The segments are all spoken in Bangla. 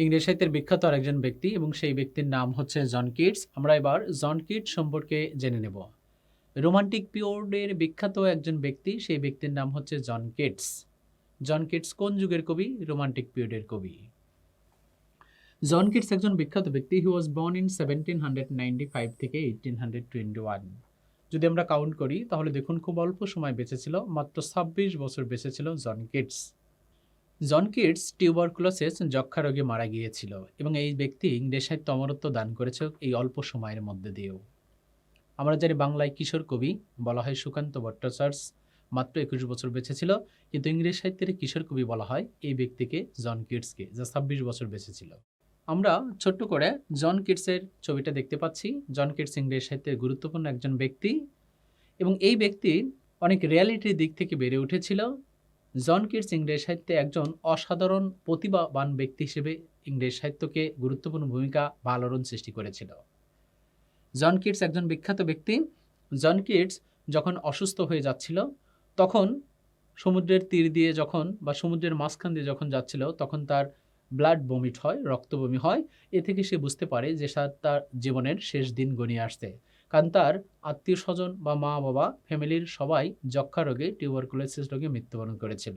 ইংরেজ সাহিত্যের বিখ্যাত আরেকজন ব্যক্তি এবং সেই ব্যক্তির নাম হচ্ছে জন কিটস। আমরা এবার জন কিটস সম্পর্কে জেনে নেব। রোমান্টিক পিরিয়ডের বিখ্যাত একজন ব্যক্তি, সেই ব্যক্তির নাম হচ্ছে জন কিটস। জন কিটস কোন যুগের কবি? রোমান্টিক পিরিয়ডের কবি। জন কিটস একজন বিখ্যাত ব্যক্তি। হি ওয়াজ বর্ন ইন 1795 থেকে 1821। যদি আমরা কাউন্ট করি তাহলে দেখুন খুব অল্প সময় বেঁচে ছিল, মাত্র 26 বছর বেঁচে ছিল John Keats. John Keats tuberculosis যক্ষা রোগে মারা গিয়েছিল এবং এই ব্যক্তি ইংরেজ সাহিত্য অমরত্ব দান করেছে এই অল্প সময়ের মধ্যে দিয়েও। আমরা জানি বাংলায় কিশোর কবি বলা হয় সুকান্ত ভট্টাচার্য, মাত্র 21 বছর বেঁচে ছিল, কিন্তু ইংরেজ সাহিত্যের কিশোর কবি বলা হয় এই ব্যক্তিকে, জন কিটসকে, যা 26 বছর বেঁচে ছিল। আমরা ছোট্ট করে জন কিটসের ছবিটা দেখতে পাচ্ছি। জন কিটস ইংরেজ সাহিত্যের গুরুত্বপূর্ণ একজন ব্যক্তি এবং এই ব্যক্তি অনেক রিয়ালিটির দিক থেকে বেড়ে উঠেছিল। জন কিটস ইংরেজ সাহিত্যে একজন অসাধারণ প্রতিভাবান ব্যক্তি হিসেবে ইংরেজ সাহিত্যকে গুরুত্বপূর্ণ ভূমিকা বা আলোড়ন সৃষ্টি করেছিল। জন কিটস একজন বিখ্যাত ব্যক্তি। জন কিটস যখন অসুস্থ হয়ে যাচ্ছিল, তখন সমুদ্রের তীর দিয়ে যখন বা সমুদ্রের মাঝখান দিয়ে যখন যাচ্ছিল, তখন তার ব্লাড বমিট হয়, রক্তবমি হয়। এ থেকে সে বুঝতে পারে যে তার জীবনের শেষ দিন গনিয়ে আসছে, কারণ তার আত্মীয় স্বজন বা মা বাবা ফ্যামিলির সবাই যক্ষা রোগে, টিউবারকুলোসিস রোগে মৃত্যুবরণ করেছিল।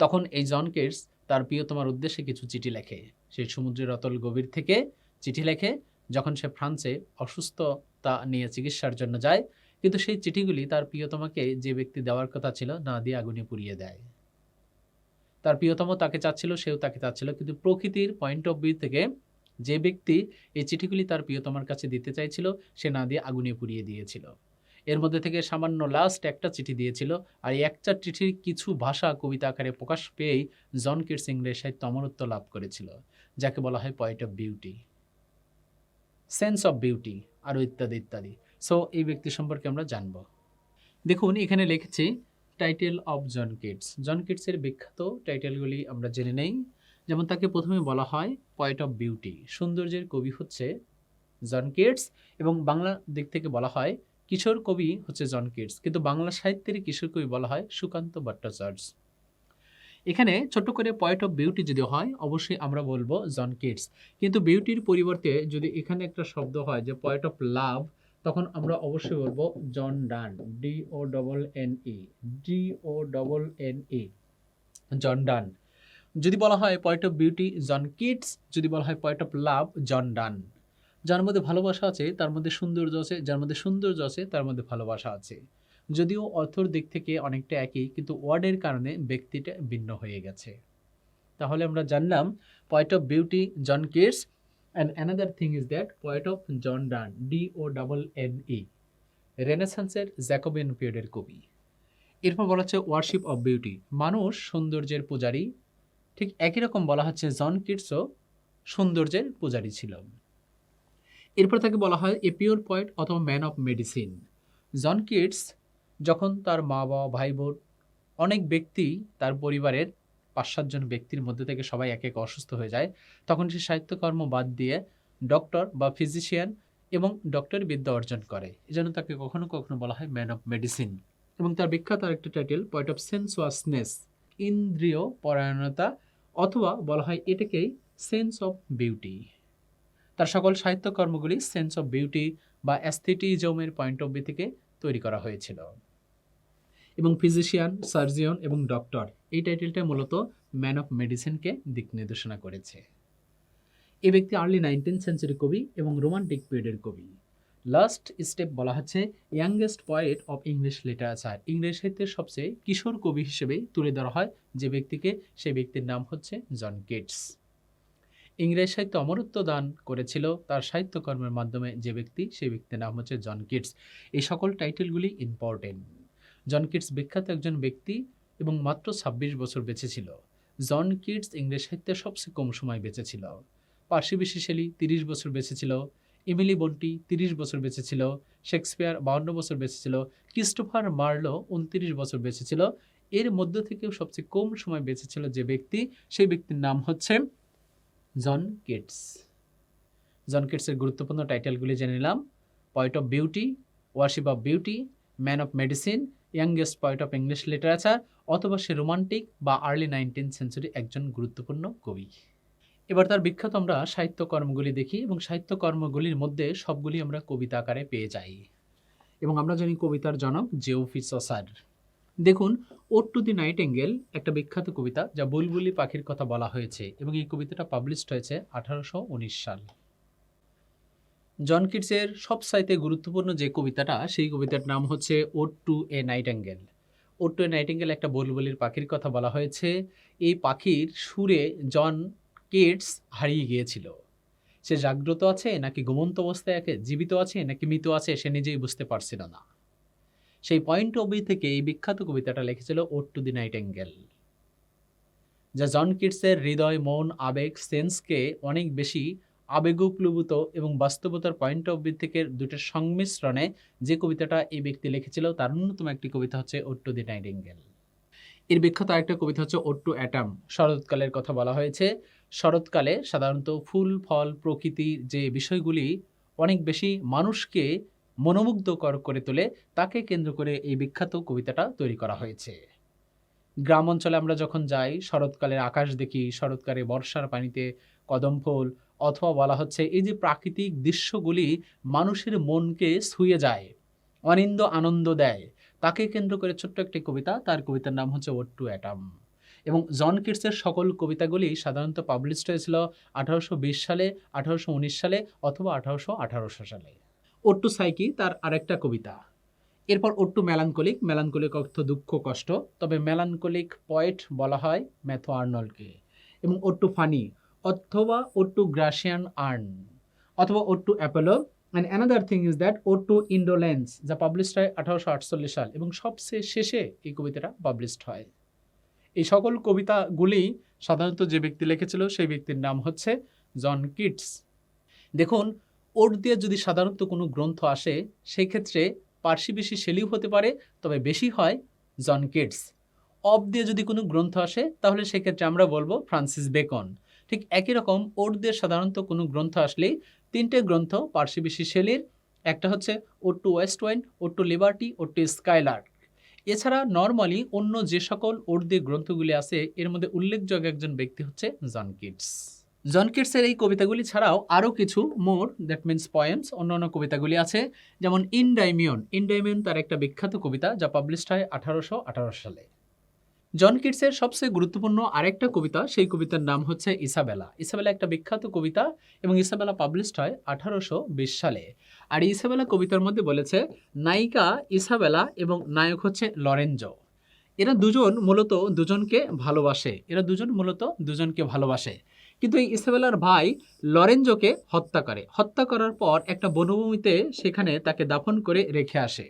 তখন এই জন কিটস তার প্রিয়তমার উদ্দেশ্যে কিছু চিঠি লেখে। সেই সমুদ্রের অতল গভীর থেকে চিঠি লেখে যখন সে ফ্রান্সে অসুস্থতা নিয়ে চিকিৎসার জন্য যায়, কিন্তু সেই চিঠিগুলি তার প্রিয়তমাকে যে ব্যক্তি দেওয়ার কথা ছিল না দিয়ে আগুনে পুড়িয়ে দেয়। তার প্রিয়তম তাকে চাচ্ছিল, সেও তাকে চাচ্ছিল, কিন্তু প্রকৃতির পয়েন্ট অফ ভিউ থেকে যে ব্যক্তি এই চিঠিগুলি তার প্রিয়তমার কাছে দিতে চাইছিল, সে না দিয়ে আগুনে পুড়িয়ে দিয়েছিল। এর মধ্যে থেকে সামান্য লাস্ট একটা চিঠি দিয়েছিল, আর এই একটা চিঠির কিছু ভাষা কবিতা আকারে প্রকাশ পেয়েই জন কিটস ইংরেজ সাহিত্য অমরত্ব লাভ করেছিল, যাকে বলা হয় poet of beauty, sense of beauty, আরও ইত্যাদি ইত্যাদি। সো এই ব্যক্তি সম্পর্কে আমরা জানব। দেখুন এখানে লিখেছি টাইটেল অফ জন কিটস। জন কিটসের বিখ্যাত টাইটেলগুলি আমরা জেনে নেই। যেমন তাকে প্রথমে বলা হয় পয়েট অফ বিউটি, সৌন্দর্যের কবি হচ্ছে জন কিটস, এবং বাংলা দিক থেকে বলা হয় কিশোর কবি হচ্ছে জন কিটস, কিন্তু বাংলা সাহিত্যের কিশোর কবি বলা হয় সুকান্ত ভট্টাচার্য। এখানে ছোট্ট করে পয়েট অফ বিউটি যদি হয়, অবশ্যই আমরা বলবো জন কিটস, কিন্তু বিউটির পরিবর্তে যদি এখানে একটা শব্দ হয় যে পয়েট অফ লাভ, তখন আমরা অবশ্যই বলবো জন ডান, DONNE, জন ডান। যদি বলা হয় poet of beauty John Keats, যদি বলা হয় পয়েট অফ লাভ জন ডান। যার মধ্যে ভালোবাসা আছে তার মধ্যে সৌন্দর্য আছে, যার মধ্যে সৌন্দর্য আছে তার মধ্যে ভালোবাসা আছে। যদিও অর্থর দিক থেকে অনেকটা একই, কিন্তু ওয়ার্ডের কারণে ব্যক্তিটা ভিন্ন হয়ে গেছে। তাহলে আমরা জানলাম poet of beauty John Keats, and another thing is that poet of John Donne, DONNE, রেনেসান্সের জ্যাকোবিয়ান পিরিয়ডের কবি। এরপর বলা হচ্ছে ওয়ার্শিপ অফ বিউটি, মানুষ সৌন্দর্যের পূজারী। ঠিক একই রকম বলা হচ্ছে জন কিটসও সৌন্দর্যের পূজারী ছিল। এরপর তাকে বলা হয় এ পিওর পয়েট অথবা man of medicine. John Keats যখন তার মা বাবা, ভাই বোন, অনেক ব্যক্তি, তার পরিবারের 5-7 জন ব্যক্তির মধ্যে থেকে সবাই এক এক অসুস্থ হয়ে যায়, তখন সে সাহিত্যকর্ম বাদ দিয়ে ডক্টর বা ফিজিশিয়ান এবং ডক্টরি বিদ্যা অর্জন করে। এজন্য তাকে কখনো কখনো বলা হয় ম্যান অফ মেডিসিন। এবং তার বিখ্যাত আরেকটা টাইটেল পয়েট অফ সেন্সুয়াসনেস, ইন্দ্রিয় পরায়ণতা, অথবা বলা হয় এটাকেই সেন্স অফ বিউটি। তার সকল সাহিত্যকর্মগুলি সেন্স অফ বিউটি বা অ্যাস্থেটিজমের পয়েন্ট অফ ভিউ থেকে তৈরি করা হয়েছিল। এবং ফিজিশিয়ান, সার্জিয়ন এবং ডক্টর, এই টাইটেলটা মূলত ম্যান অফ মেডিসিনকে দিক নির্দেশনা করেছে। এই ব্যক্তি আর্লি 19th সেঞ্চুরি কবি এবং রোমান্টিক পিরিয়ডের কবি। লাস্ট স্টেপ বলা হচ্ছে youngest poet of English literature, ইংরেজ সাহিত্যের সবচেয়ে কিশোর কবি হিসেবে তুলে ধরা হয় যে ব্যক্তিকে, সেই ব্যক্তির নাম হচ্ছে জন কিটস। ইংরেজ সাহিত্য অমরত্ব দান করেছিল তার সাহিত্যকর্মের মাধ্যমে যে ব্যক্তি, সেই ব্যক্তির নাম হচ্ছে জন কিটস। এই সকল টাইটেলগুলি ইম্পর্টেন্ট। জন কিটস বিখ্যাত একজন ব্যক্তি এবং মাত্র 26 বছর বেঁচে ছিল। জন কিটস ইংরেজ সাহিত্যে সবচেয়ে কম সময় বেঁচে ছিল। পার্সি বিশি শেলি 30 বছর বেঁচে ছিল, এমিলি বন্টি 30 বছর বেঁচে ছিল, শেক্সপিয়ার 52 বছর বেঁচে ছিল, ক্রিস্টোফার মার্লো 29 বছর বেঁচে ছিল। এর মধ্য থেকেও সবচেয়ে কম সময় বেঁচে ছিল যে ব্যক্তি, সেই ব্যক্তির নাম হচ্ছে জন কিটস। জন কিটসের গুরুত্বপূর্ণ টাইটেলগুলি জেনে নিলাম: poet of beauty, worship of beauty, man of medicine, youngest poet of English literature, অথবা সে রোমান্টিক বা আর্লি 19th সেঞ্চুরি একজন গুরুত্বপূর্ণ কবি। এবার তার বিখ্যাত আমরা সাহিত্যকর্মগুলি দেখি এবং সাহিত্যকর্মগুলির মধ্যে সবগুলি আমরা কবিতা আকারে পেয়ে যাই এবং আমরা জানি কবিতার জনক জেওফিস চসার। দেখুন, ওড টু দি নাইটিঙ্গেল একটা বিখ্যাত কবিতা যা বুলবুলি পাখির কথা বলা হয়েছে এবং এই কবিতাটা পাবলিশড হয়েছে 1819 সাল। জন কিটসের সবচাইতে গুরুত্বপূর্ণ যে কবিতাটা, সেই কবিতার নাম হচ্ছে ode to a nightingale. Ode to a nightingale একটা বুলবুলির পাখির কথা বলা হয়েছে। এই পাখির সুরে জন কিটস হারিয়ে গিয়েছিল। সে জাগ্রত আছে নাকি ঘুমন্ত অবস্থায় জীবিত আছে নাকি মৃত আছে সে নিজেই বুঝতে পারছিল না। সেই পয়েন্ট অফ ভিউ থেকে এই বিখ্যাত কবিতাটা লিখেছিল ওড টু দি নাইটিঙ্গেল, যা জন কিটসের হৃদয়, মন, আবেগ, সেন্সকে অনেক বেশি আবেগপ্লুত এবং বাস্তবতার পয়েন্ট অফ ভিউ থেকে দুটোর সংমিশ্রণে যে কবিতাটা এই ব্যক্তি লিখেছিল তার অন্যতম একটি কবিতা হচ্ছে ওড টু দি নাইটিঙ্গেল। এর বিখ্যাত আরেকটা কবিতা হচ্ছে ওড টু অ্যাটম। শরৎকালের কথা বলা হয়েছে। শরৎকালে সাধারণত ফুল, ফল, প্রকৃতির যে বিষয়গুলি অনেক বেশি মানুষকে মনোমুগ্ধকর করে তোলে, তাকে কেন্দ্র করে এই বিখ্যাত কবিতাটা তৈরি করা হয়েছে। গ্রাম অঞ্চলে আমরা যখন যাই, শরৎকালের আকাশ দেখি, শরৎকালে বর্ষার পানিতে কদম ফুল, অথবা বলা হচ্ছে এই যে প্রাকৃতিক দৃশ্যগুলি মানুষের মনকে ছুঁয়ে যায়, অনিন্দ আনন্দ দেয়, তাকে কেন্দ্র করে ছোট্ট একটি কবিতা। তার কবিতার নাম হচ্ছে ওড টু অ্যাটম। এবং জন কিটসের সকল কবিতাগুলি সাধারণত পাবলিশড হয়েছিল 1820 সালে, 1819 সালে অথবা 1818 সালে। ওড টু সাইকি তার আরেকটা কবিতা। এরপর ওড টু মেলানকোলিক। মেলানকোলিক অর্থ দুঃখ, কষ্ট, তবে মেলানকোলিক পয়েট বলা হয় ম্যাথু আর্নল্ডকে। এবং ওড টু ফানি অথবা ওড টু গ্রাসিয়ান আর্ন অথবা ode to Apollo. And another thing is that ode to indolence, যা পাবলিশড হয় 1848 সাল এবং সবচেয়ে শেষে এই কবিতাটা পাবলিশড হয়। এই সকল কবিতাগুলি সাধারণত যে ব্যক্তি লিখেছিল সেই ব্যক্তির নাম হচ্ছে জন কিটস। দেখুন, ওড দিয়ে যদি সাধারণত কোনো গ্রন্থ আসে সেই ক্ষেত্রে পার্সিবেশি শেলিও হতে পারে, তবে বেশি হয় জন কিটস। অব দিয়ে যদি কোনো গ্রন্থ আসে তাহলে সেক্ষেত্রে আমরা বলবো ফ্রান্সিস বেকন। ঠিক একই রকম ওড দিয়ে সাধারণত কোনো গ্রন্থ আসলেই তিনটে গ্রন্থ পার্সিবেশি শেলির, একটা হচ্ছে ode to west wind, ode to liberty, ode to skylark. এছাড়া নর্মালি অন্য যে সকল ওড দিয়ে গ্রন্থগুলি আছে এর মধ্যে উল্লেখযোগ্য একজন ব্যক্তি হচ্ছে জন কিটস। জন কিটসের এই কবিতাগুলি ছাড়াও আরও কিছু মোর দ্যাট মিনস পয়েমস অন্যান্য কবিতাগুলি আছে, যেমন ইনডাইমিয়ন। ইনডাইমিয়ন তার একটা বিখ্যাত কবিতা যা পাবলিশড হয় 1818 সালে। জন কিটসের সবচেয়ে গুরুত্বপূর্ণ আরেকটা কবিতা, সেই কবিতার নাম হচ্ছে ইসাবেলা। ইসাবেলা একটা বিখ্যাত কবিতা এবং ইসাবেলা পাবলিশড হয় 1820 সালে। আর ইসাবেলা কবিতার মধ্যে বলেছে নায়িকা ইসাবেলা এবং নায়ক হচ্ছে লরেঞ্জো। এরা দুজন মূলত দুজনকে ভালোবাসে, কিন্তু এই ইসাবেলার ভাই লরেঞ্জোকে হত্যা করার পর একটা বনভূমিতে সেখানে তাকে দাফন করে রেখে আসে।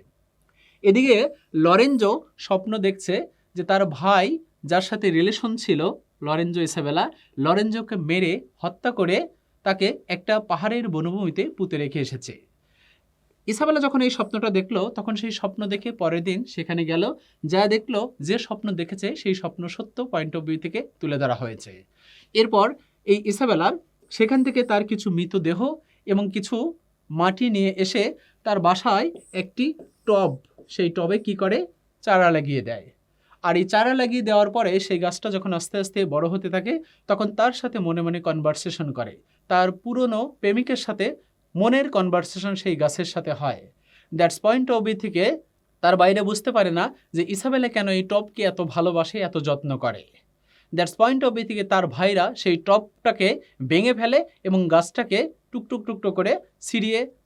এদিকে লরেঞ্জো স্বপ্ন দেখছে যে তার ভাই যার সাথে রিলেশন ছিল লরেঞ্জো ইসাবেলা, লরেঞ্জোকে মেরে হত্যা করে তাকে একটা পাহাড়ের বনভূমিতে পুঁতে রেখে এসেছে। ইসাবেলা যখন এই স্বপ্নটা দেখলো তখন সেই স্বপ্ন দেখে পরের দিন সেখানে গেল, যা দেখলো যে স্বপ্ন দেখেছে সেই স্বপ্ন সত্য পয়েন্ট অফ ভিউ থেকে তুলে ধরা হয়েছে। এরপর এই ইসাবেলার সেখান থেকে তার কিছু মৃতদেহ এবং কিছু মাটি নিয়ে এসে তার বাসায় একটি টব, সেই টবে কি করে চারা লাগিয়ে দেয়। আর এই চারা লাগিয়ে দেওয়ার পরে সেই গাছটা যখন আস্তে আস্তে বড় হতে থাকে তখন তার সাথে মনে মনে কনভারসেশন করে। তার পুরনো প্রেমিকের সাথে মনের কনভারসেশন সেই গাছের সাথে হয়। দ্যাটস পয়েন্ট অফ ভিউ থেকে তার বাইরে বুঝতে পারে না যে ইসাবেলা কেন এই টবকে এত ভালোবাসে, এত যত্ন করে। দ্যাটস পয়েন্ট অফ ভিউ থেকে তার ভাইরা সেই টবটাকে ভেঙে ফেলে এবং গাছটাকে টুকটুক করে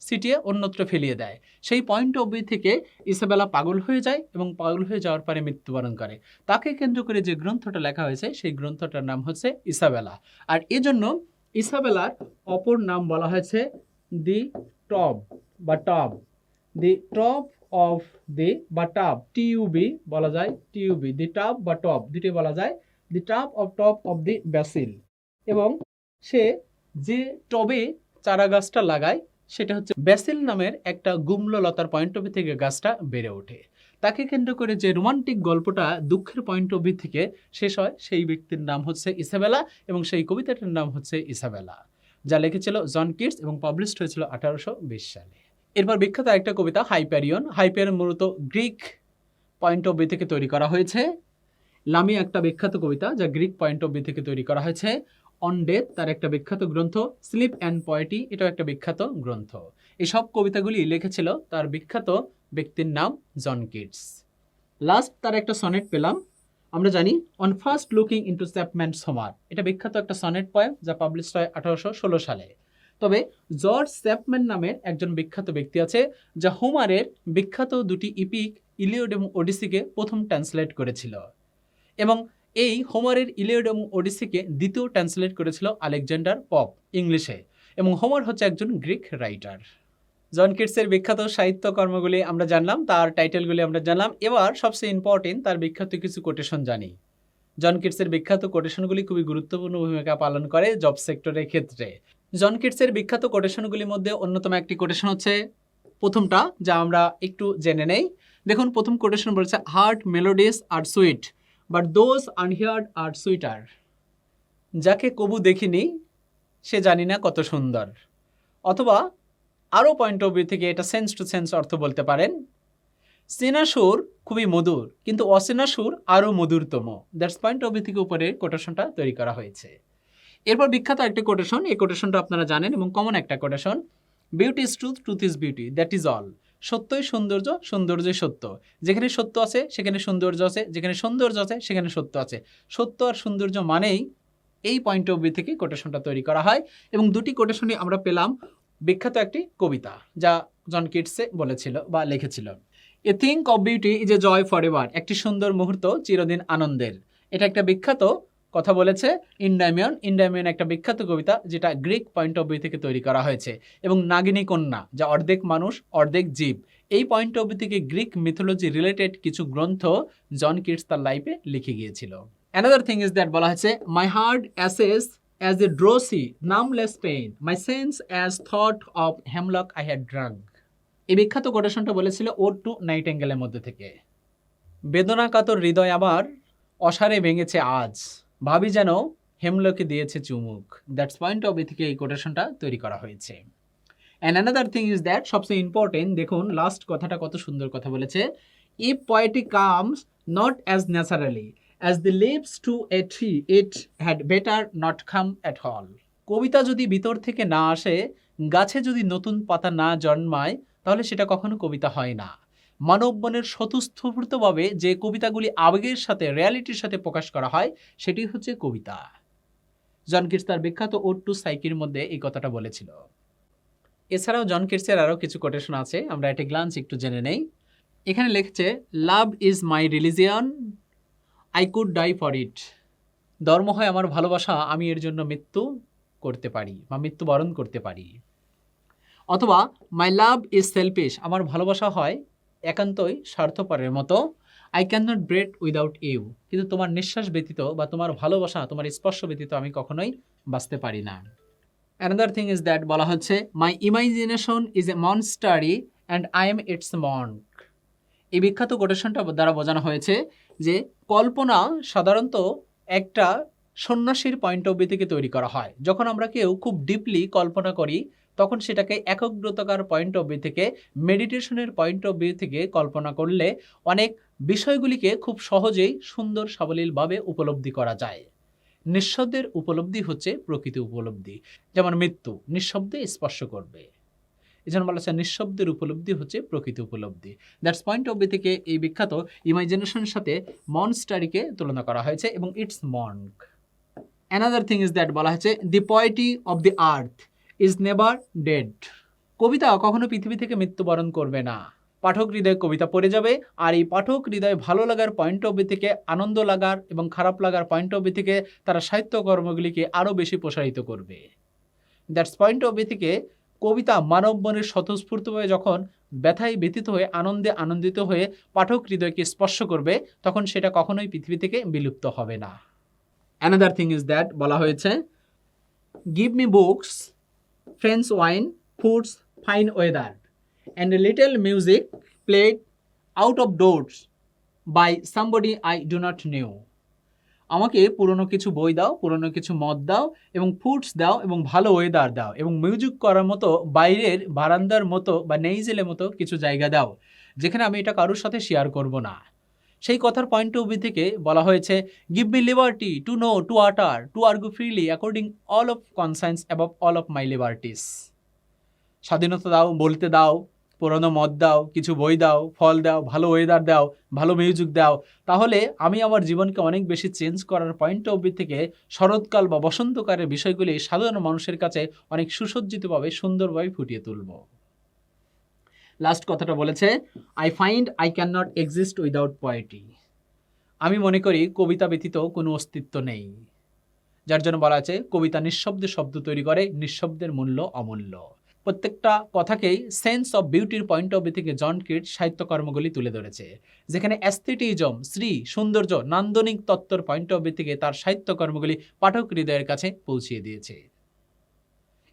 ছিটিয়ে অন্যত্র ফেলিয়ে দেয়। সেই পয়েন্ট অফ ভিউ থেকে ইসাবেলা পাগল হয়ে যায় এবং পাগল হয়ে যাওয়ার পরে মৃত্যুবরণ করে। তাকে কেন্দ্র করে যে গ্রন্থটা লেখা হয়েছে সেই গ্রন্থটার নাম হচ্ছে ইসাবেলা। আর এজন্য ইসাবেলার অপর নাম বলা হয়েছে দি টব বা টব, দি টব অফ দি বা টব, টিউবি বলা যায়, টিউবি, দি টব বা টব দুটি বলা যায়, দি টপ অফ দি ব্যাসিল। এবং সে যে টবে চারা গাছটা লাগায় সেটা হচ্ছে ব্যাসিল নামের একটা গুমললতার পয়েন্ট অফ ভিউ থেকে গাছটা বেড়ে ওঠে। তাকে কেন্দ্র করে যে রোমান্টিক গল্পটা দুঃখের পয়েন্ট অফ ভিউ থেকে শেষ হয় সেই ব্যক্তির নাম হচ্ছে ইসাবেলা এবং সেই কবিতাটার নাম হচ্ছে ইসাবেলা, যা লিখেছিল জন কিটস এবং পাবলিশড হয়েছিল 1820 সালে। এরপর বিখ্যাত একটা কবিতা হাইপেরিয়ন। হাইপেরিয়ন মূলত গ্রিক পয়েন্ট অফ ভিউ থেকে তৈরি করা হয়েছে। লামি একটা বিখ্যাত কবিতা যা গ্রিক পয়েন্ট অফ ভিউ থেকে তৈরি করা হয়েছে। অন ডেথ তার একটা বিখ্যাত গ্রন্থ, স্লিপ অ্যান্ড পয়েটি এটাও একটা বিখ্যাত গ্রন্থ। এসব কবিতাগুলি লিখেছিল তার বিখ্যাত ব্যক্তির নাম জন কিটস। লাস্ট তার একটা সনেট পেলাম, আমরা জানি on first looking into Chapman's Homer, এটা বিখ্যাত একটা সনেট পয়েম যা পাবলিশ হয় 1816 সালে। তবে জর্জ চ্যাপম্যান নামের একজন বিখ্যাত ব্যক্তি আছে যা হোমারের বিখ্যাত দুটি ইপিক ইলিয়ড এবং ওডিসিকে প্রথম ট্রান্সলেট করেছিল, এবং এই হোমারের ইলিয়ড এবং ওডিসিকে দ্বিতীয় ট্রান্সলেট করেছিল আলেকজান্ডার পপ ইংলিশে, এবং হোমার হচ্ছে একজন গ্রিক রাইটার। জন কিটসের বিখ্যাত সাহিত্যকর্মগুলি আমরা জানলাম, তার টাইটেলগুলি আমরা জানলাম। এবার সবচেয়ে ইম্পর্টেন্ট তার বিখ্যাত কিছু কোটেশন জানি। জন কিটসের বিখ্যাত কোটেশনগুলি খুবই গুরুত্বপূর্ণ ভূমিকা পালন করে জব সেক্টরের ক্ষেত্রে। জন কিটসের বিখ্যাত কোটেশনগুলির মধ্যে অন্যতম একটি কোটেশন হচ্ছে প্রথমটা, যা আমরা একটু জেনে নেই। দেখুন, প্রথম কোটেশন বলছে, heard melodies are sweet but those unheard are sweeter. যাকে কবু দেখিনি সে জানি না কত সুন্দর। অথবা আরও পয়েন্ট অফ ভিউ থেকে এটা সেন্স টু সেন্স অর্থ বলতে পারেন, চেনা সুর খুবই মধুর কিন্তু অচেনা সুর আরও মধুরতম। দ্যাটস পয়েন্ট অফ ভিউ থেকে উপরের কোটেশনটা তৈরি করা হয়েছে। এরপর বিখ্যাত একটা কোটেশন, এই কোটেশনটা আপনারা জানেন এবং কমন একটা quotation, beauty is truth, truth is beauty, that is all. সত্যই সৌন্দর্য, সৌন্দর্যই সত্য। যেখানে সত্য আছে সেখানে সৌন্দর্য আছে, যেখানে সৌন্দর্য আছে সেখানে সত্য আছে। সত্য আর সৌন্দর্য মানেই এই পয়েন্ট অফ ভিউ থেকে কোটেশনটা তৈরি করা হয়। এবং দুটি কোটেশনই আমরা পেলাম বিখ্যাত একটি কবিতা যা জন কিটসে বলেছিল বা লিখেছিল। A thing of beauty is a joy for ever, একটি সুন্দর মুহূর্ত চিরদিন আনন্দের। এটা একটা বিখ্যাত কথা বলেছে ইন্ডাইমিয়ন। ইন্ডাইমিয়ন একটা বিখ্যাত কবিতা যেটা গ্রিক পয়েন্ট অফ ভিউ থেকে তৈরি করা হয়েছে। এবং নাগিনী কন্যা, যা অর্ধেক মানুষ অর্ধেক জীব, এই পয়েন্ট অফ ভিউ থেকে গ্রিক মিথোলজি রিলেটেড কিছু গ্রন্থ জন কিটস তার লাইফে লিখে গিয়েছিল। অ্যানাদার থিং ইজ দ্যাট বলা হয়েছে, my heart aches as a drowsy, numbness pain, my sense as thought of hemlock I had drunk। এই বিখ্যাত কোটেশনটা বলেছিল ওড টু নাইটেঙ্গেলের মধ্যে থেকে। বেদনা কাতর হৃদয় আমার অসারে ভেঙেছে আজ, ভাবি যেন হেমলকে দিয়েছে চুমুক। দ্যাটস পয়েন্ট অফ ভিউ থেকে এই কোটেশনটা তৈরি করা হয়েছে। And another thing is that, সবচেয়ে ইম্পর্টেন্ট, দেখুন লাস্ট কথাটা কত সুন্দর কথা বলেছে, if poetry comes not as naturally as the leaves to a tree, it had better not come at all। কবিতা যদি ভিতর থেকে না আসে, গাছে যদি নতুন পাতা না জন্মায়, তাহলে সেটা কখনো কবিতা হয় না। মানব মনের স্বতঃস্ফূর্তভাবে যে কবিতাগুলি আবেগের সাথে, রিয়ালিটির সাথে প্রকাশ করা হয়, সেটি হচ্ছে কবিতা। জন কিটস তার বিখ্যাত ওড টু সাইকির মধ্যে এই কথাটা বলেছিল। এছাড়াও জন কিটসের আরও কিছু কোটেশন আছে, আমরা একটা গ্লান্স একটু জেনে নেই। এখানে লিখছে, love is my religion, I could die for it। ধর্ম হয় আমার ভালোবাসা, আমি এর জন্য মৃত্যু করতে পারি বা মৃত্যুবরণ করতে পারি। অথবা মাই লাভ ইজ সেলফিশ, আমার ভালোবাসা হয় একান্তই স্বার্থপরের মতো। I can not breathe without you, কিন্তু তোমার নিঃশ্বাস ব্যতীত বা তোমার ভালোবাসা, তোমার স্পর্শ ব্যতীত আমি কখনোই বাঁচতে পারি না। অ্যানাদার থিং ইজ দ্যাট বলা হচ্ছে, my imagination is a monastery and I am its monk. এই বিখ্যাত কোটেশনটা দ্বারা বোঝানো হয়েছে যে কল্পনা সাধারণত একটা সন্ন্যাসীর পয়েন্ট অফ ভিউ থেকে তৈরি করা হয়। যখন আমরা কেউ খুব ডিপলি কল্পনা করি, তখন সেটাকে একাগ্রতার পয়েন্ট অফ ভিউ থেকে, মেডিটেশনের পয়েন্ট অফ ভিউ থেকে কল্পনা করলে অনেক বিষয়গুলিকে খুব সহজেই সুন্দর সাবলীলভাবে উপলব্ধি করা যায়। নিঃশব্দের উপলব্ধি হচ্ছে প্রকৃতি উপলব্ধি। যেমন মৃত্যু নিঃশব্দে স্পর্শ করবে, এই জন্য বলা হচ্ছে নিঃশব্দের উপলব্ধি হচ্ছে প্রকৃতি উপলব্ধি। দ্যাটস পয়েন্ট অফ ভিউ থেকে এই বিখ্যাত ইমাজিনেশনের সাথে মনস্টারিকে তুলনা করা হয়েছে এবং its monk. Another thing is that বলা হয়েছে, the poetry of the earth is never dead. কবিতা কখনো পৃথিবী থেকে মৃত্যুবরণ করবে না। পাঠক হৃদয়ে কবিতা পড়ে যাবে, আর এই পাঠক হৃদয়ে ভালো লাগার পয়েন্ট অফ ভিউ থেকে, আনন্দ লাগার এবং খারাপ লাগার পয়েন্ট অফ ভিউ থেকে তারা সাহিত্যকর্মগুলিকে আরও বেশি প্রসারিত করবে। দ্যাটস পয়েন্ট অফ ভিউ থেকে কবিতা মানব মনের স্বতঃস্ফূর্তভাবে যখন ব্যথায় ব্যথিত হয়ে, আনন্দে আনন্দিত হয়ে পাঠক হৃদয়কে স্পর্শ করবে, তখন সেটা কখনোই পৃথিবী থেকে বিলুপ্ত হবে না। অ্যানাদার থিং ইজ দ্যাট বলা হয়েছে, give me books, friends wine, foods, fine weather and a little music played out of doors by somebody I do not know. আমাকে পুরনো কিছু বই দাও, পুরনো কিছু মদ দাও এবং ফুডস দাও এবং ভালো ওয়েদার দাও এবং মিউজিক করার মতো বাইরের বারান্দার মতো বা নেইজেলের মতো কিছু জায়গা দাও, যেখানে আমি এটা কারোর সাথে শেয়ার করব না। সেই কথার পয়েন্ট অফ ভিউ থেকে বলা হয়েছে, give me liberty to know, to utter, to argue freely according all of conscience above all of my liberties. স্বাধীনতা দাও, বলতে দাও, পুরোনো মদ দাও, কিছু বই দাও, ফল দাও, ভালো ওয়েদার দাও, ভালো মিউজিক দাও, তাহলে আমি আমার জীবনকে অনেক বেশি চেঞ্জ করার পয়েন্ট অফ ভিউ থেকে শরৎকাল বা বসন্তকালের বিষয়গুলি সাধারণ মানুষের কাছে অনেক সুসজ্জিতভাবে সুন্দরভাবে ফুটিয়ে তুলব। লাস্ট কথাটা বলেছে, I find I can not exist without poetry. আমি মনে করি কবিতা ব্যতীত কোনো অস্তিত্ব নেই, যার জন্য বলা আছে কবিতা নিঃশব্দে শব্দ তৈরি করে, নিঃশব্দের মূল্য অমূল্য। প্রত্যেকটা কথাকেই সেন্স অফ বিউটির পয়েন্ট অফ ভিউ থেকে জন কিটস সাহিত্যকর্মগুলি তুলে ধরেছে, যেখানে অ্যাস্থেটিজম, শ্রী, সৌন্দর্য, নান্দনিক তত্ত্বর পয়েন্ট অফ ভিউ থেকে তার সাহিত্যকর্মগুলি পাঠক হৃদয়ের কাছে পৌঁছিয়ে দিয়েছে।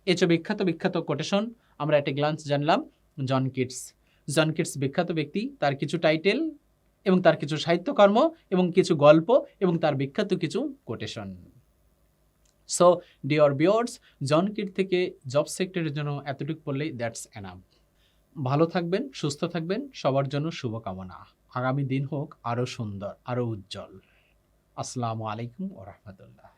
এসব বিখ্যাত বিখ্যাত কোটেশন আমরা একটা গ্লান্স জানলাম জন কিটস। জন কিটস বিখ্যাত ব্যক্তি, তার কিছু টাইটেল এবং তার কিছু সাহিত্যকর্ম এবং কিছু গল্প এবং তার বিখ্যাত কিছু কোটেশন। সো ডিয়ার ভিউয়ার্স, জন কিট থেকে জব সেক্টরের জন্য এতটুকু পড়লেই দ্যাটস এনাফ। ভালো থাকবেন, সুস্থ থাকবেন, সবার জন্য শুভকামনা। আগামী দিন হোক আরও সুন্দর, আরও উজ্জ্বল। আসসালামু আলাইকুম ওয়া রাহমাতুল্লাহ।